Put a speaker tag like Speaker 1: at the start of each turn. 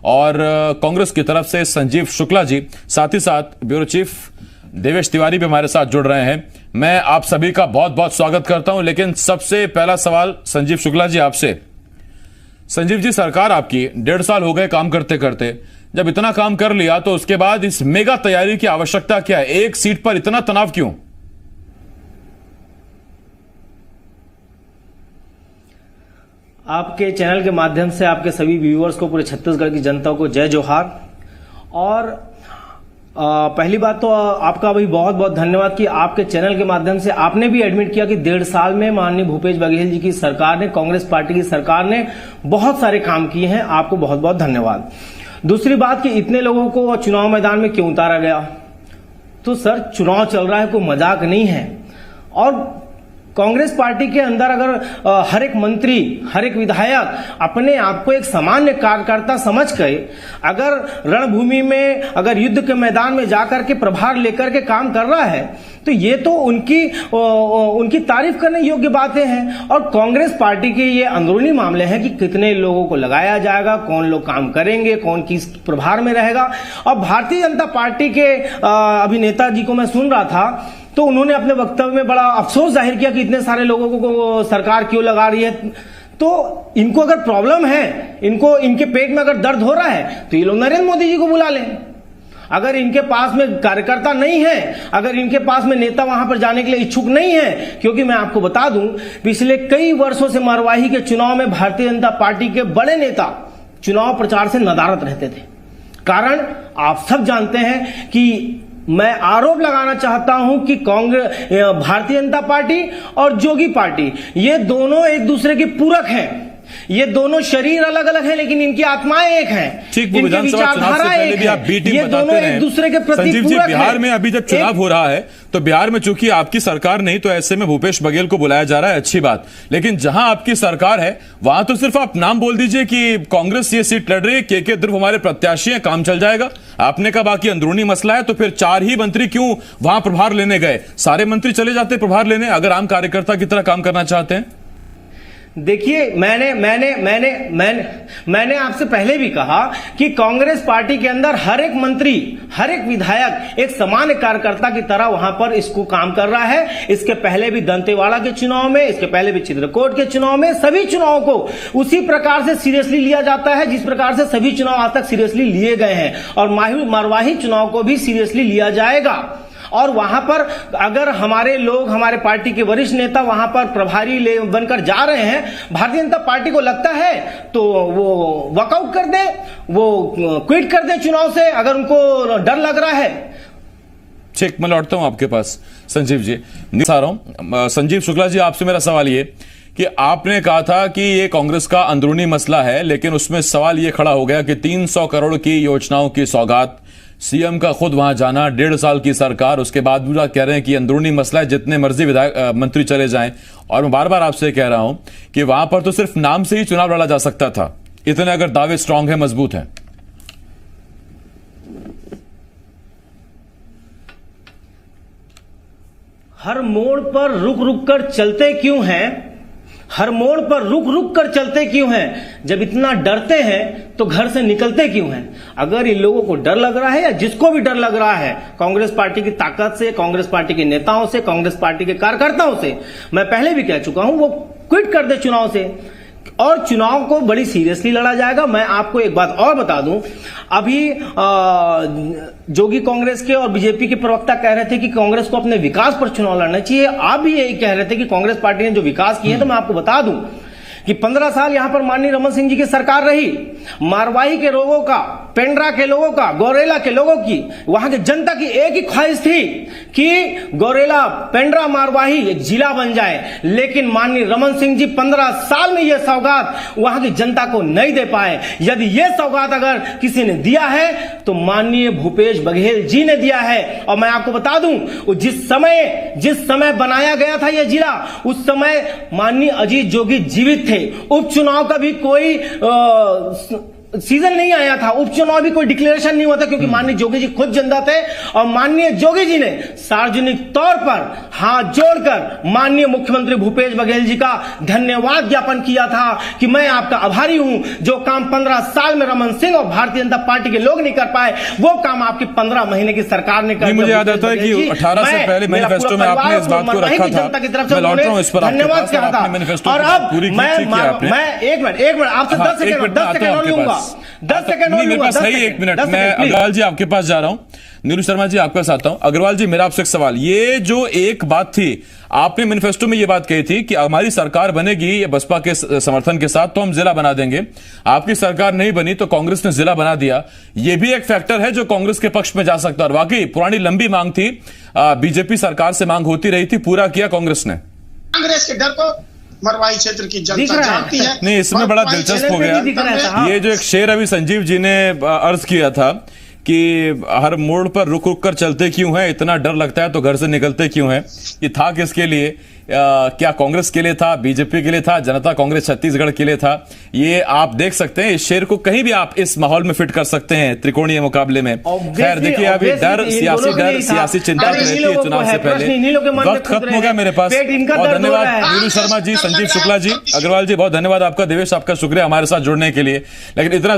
Speaker 1: और कांग्रेस की तरफ से संजीव शुक्ला जी, साथ ही साथ ब्यूरो चीफ देवेश तिवारी भी हमारे साथ जुड़ रहे हैं। मैं आप सभी का बहुत बहुत स्वागत करता हूं। लेकिन सबसे पहला सवाल संजीव शुक्ला जी आपसे। संजीव जी, सरकार आपकी 1.5 साल हो गए काम करते करते। जब इतना काम कर लिया तो उसके बाद इस मेगा तैयारी की आवश्यकता क्या है? एक सीट पर इतना तनाव क्यों?
Speaker 2: आपके चैनल के माध्यम से आपके सभी व्यूअर्स को, पूरे छत्तीसगढ़ की जनता को जय जोहार। और पहली बात तो आपका भी बहुत बहुत धन्यवाद कि आपके चैनल के माध्यम से आपने भी एडमिट किया कि 1.5 साल में माननीय भूपेश बघेल जी की सरकार ने, कांग्रेस पार्टी की सरकार ने बहुत सारे काम किए हैं। आपको बहुत बहुत धन्यवाद। दूसरी बात कि इतने लोगों को चुनाव मैदान में क्यों उतारा गया? तो सर, चुनाव चल रहा है, कोई मजाक नहीं है। और कांग्रेस पार्टी के अंदर अगर हर एक मंत्री, हर एक विधायक अपने आप को एक सामान्य कार्यकर्ता समझ के अगर रणभूमि में, अगर युद्ध के मैदान में जाकर के प्रभार लेकर के काम कर रहा है, तो ये तो उनकी तारीफ करने योग्य बातें हैं। और कांग्रेस पार्टी के ये अंदरूनी मामले हैं कि कितने लोगों को लगाया जाएगा, कौन लोग काम करेंगे, कौन किस प्रभार में रहेगा। और भारतीय जनता पार्टी के अभिनेता जी को मैं सुन रहा था, तो उन्होंने अपने वक्तव्य में बड़ा अफसोस जाहिर किया कि इतने सारे लोगों को सरकार क्यों लगा रही है। तो इनको अगर प्रॉब्लम है, इनके पेट में अगर दर्द हो रहा है, तो ये लोग नरेंद्र मोदी जी को बुला लें। अगर इनके पास में कार्यकर्ता नहीं है, अगर इनके पास में नेता वहां पर जाने के लिए इच्छुक नहीं है, क्योंकि मैं आपको बता दूं, पिछले कई वर्षों से मरवाही के चुनाव में भारतीय जनता पार्टी के बड़े नेता चुनाव प्रचार से नदारद रहते थे। कारण आप सब जानते हैं कि मैं आरोप लगाना चाहता हूं कि कांग्रेस, भारतीय जनता पार्टी और जोगी पार्टी, ये दोनों एक दूसरे के पूरक हैं। ये दोनों शरीर अलग अलग हैं, लेकिन इनकी आत्माएं एक हैं।
Speaker 1: ठीक, वो विधानसभा चुनाव से पहले भी आप बी टीम बताते रहे।
Speaker 2: एक दूसरे के प्रति
Speaker 1: संजीव जी,
Speaker 2: पूरक
Speaker 1: बिहार में अभी जब चुनाव हो रहा है तो बिहार में चूंकि आपकी सरकार नहीं, तो ऐसे में भूपेश बघेल को बुलाया जा रहा है, अच्छी बात। लेकिन जहां आपकी सरकार है वहां तो सिर्फ आप नाम बोल दीजिए कि कांग्रेस ये सीट लड़ रही है, के ध्रुव हमारे प्रत्याशी हैं, काम चल जाएगा। आपने कहा बाकी अंदरूनी मसला है, तो फिर 4 ही मंत्री क्यों वहां प्रभार लेने गए? सारे मंत्री चले जाते प्रभार लेने, अगर आम कार्यकर्ता की तरह काम करना चाहते हैं।
Speaker 2: देखिए, मैंने आपसे पहले भी कहा कि कांग्रेस पार्टी के अंदर हर एक मंत्री, हर एक विधायक एक सामान्य कार्यकर्ता की तरह वहां पर इसको काम कर रहा है। इसके पहले भी दंतेवाड़ा के चुनाव में, इसके पहले भी चित्रकूट के चुनाव में, सभी चुनावों को उसी प्रकार से सीरियसली लिया जाता है जिस प्रकार से सभी चुनाव आज तक सीरियसली लिए गए हैं। और मरवाही चुनाव को भी सीरियसली लिया जाएगा। और वहां पर अगर हमारे लोग, हमारे पार्टी के वरिष्ठ नेता वहां पर प्रभारी बनकर जा रहे हैं, भारतीय जनता पार्टी को लगता है तो वो वॉकआउट कर दे, वो क्विट कर दे चुनाव से, अगर उनको डर लग रहा है।
Speaker 1: ठीक, मैं लौटता हूं आपके पास संजीव जी। संजीव शुक्ला जी, आपसे मेरा सवाल ये कि आपने कहा था कि ये कांग्रेस का अंदरूनी मसला है, लेकिन उसमें सवाल ये खड़ा हो गया कि 300 करोड़ की योजनाओं की सौगात, सीएम का खुद वहां जाना, 1.5 साल की सरकार, उसके बाद भी कह रहे हैं कि अंदरूनी मसला है, जितने मर्जी विधायक मंत्री चले जाएं। और मैं बार बार आपसे कह रहा हूं कि वहां पर तो सिर्फ नाम से ही चुनाव लड़ा जा सकता था, इतने अगर दावे स्ट्रांग है, मजबूत है।
Speaker 2: हर मोड़ पर रुक रुक कर चलते क्यों हैं? हर मोड़ पर रुक रुक कर चलते क्यों हैं? जब इतना डरते हैं तो घर से निकलते क्यों हैं? अगर इन लोगों को डर लग रहा है, या जिसको भी डर लग रहा है कांग्रेस पार्टी की ताकत से, कांग्रेस पार्टी के नेताओं से, कांग्रेस पार्टी के कार्यकर्ताओं से, मैं पहले भी कह चुका हूं, वो क्विट कर दे चुनाव से। और चुनाव को बड़ी सीरियसली लड़ा जाएगा। मैं आपको एक बात और बता दूं, अभी जोगी कांग्रेस के और बीजेपी के प्रवक्ता कह रहे थे कि कांग्रेस को अपने विकास पर चुनाव लड़ना चाहिए। आप भी यही कह रहे थे कि कांग्रेस पार्टी ने जो विकास किए हैं, तो मैं आपको बता दूं कि 15 साल यहां पर माननीय रमन सिंह जी की सरकार रही। मारवाही के लोगों का, पेंड्रा के लोगों का, गौरेला के लोगों की, वहां की जनता की एक ही ख्वाहिश थी कि गौरेला, पेंड्रा, मारवाही एक जिला बन जाए। लेकिन माननीय रमन सिंह जी 15 साल में यह सौगात वहां की जनता को नहीं दे पाए। यदि यह सौगात अगर किसी ने दिया है तो माननीय भूपेश बघेल जी ने दिया है। और मैं आपको बता दूं, जिस समय बनाया गया था यह जिला, उस समय माननीय अजीत जोगी जीवित थे। उपचुनाव का भी कोई सीजन नहीं आया था, उपचुनाव भी कोई डिक्लेरेशन नहीं हुआ था, क्योंकि माननीय जोगी जी खुद जनता थे और माननीय जोगी जी ने सार्वजनिक तौर पर हाथ जोड़कर माननीय मुख्यमंत्री भूपेश बघेल जी का धन्यवाद ज्ञापन किया था कि मैं आपका आभारी हूं, जो काम 15 साल में रमन सिंह और भारतीय जनता पार्टी के लोग नहीं कर पाए वो काम आपकी 15 महीने की सरकार ने कर।
Speaker 1: मुझे याद आता है कि 18 से पहले मैनिफेस्टो में आपने इस बात को रखा था, मैं लौट रहा हूं इस पर,
Speaker 2: धन्यवाद कहा था। और अब मैं एक मिनट आपसे 10 सेकंड और लूंगा, 10 सेकंड और लूंगा,
Speaker 1: सही 1 मिनट। मैं अग्रवाल जी आपके पास जा रहा हूं, नीलू शर्मा जी आपके पास आता हूं। अग्रवाल जी मेरा आपसे एक सवाल, ये जो एक बात थी आपने मैनिफेस्टो में ये बात कही थी कि हमारी सरकार बनेगी ये बसपा के समर्थन के साथ तो हम जिला बना देंगे, आपकी सरकार नहीं बनी तो कांग्रेस ने जिला बना दिया, ये भी एक फैक्टर है जो कांग्रेस के पक्ष में जा सकता है। और वाकई पुरानी लंबी मांग थी, बीजेपी सरकार से मांग होती रही थी, पूरा किया कांग्रेस ने।
Speaker 3: कांग्रेस के डर को मरवाई क्षेत्र की जनता जानती है।
Speaker 1: नहीं, इसमें बड़ा दिलचस्प हो गया ये जो एक शेर अभी संजीव जी ने अर्ज किया था कि हर मोड़ पर रुक रुक कर चलते क्यों हैं, इतना डर लगता है तो घर से निकलते क्यों हैं, ये था किसके लिए? क्या कांग्रेस के लिए था, बीजेपी के लिए था, जनता कांग्रेस छत्तीसगढ़ के लिए था? ये आप देख सकते हैं, इस शेर को कहीं भी आप इस माहौल में फिट कर सकते हैं त्रिकोणीय मुकाबले में। खैर देखिए, अभी डर, सियासी चिंता रहती है चुनाव से पहले। वक्त खत्म हो गया मेरे पास। बहुत धन्यवाद नीलू शर्मा जी, संजीव शुक्ला जी, अग्रवाल जी, बहुत धन्यवाद आपका, देवेश आपका शुक्रिया हमारे साथ जुड़ने के लिए। लेकिन इतना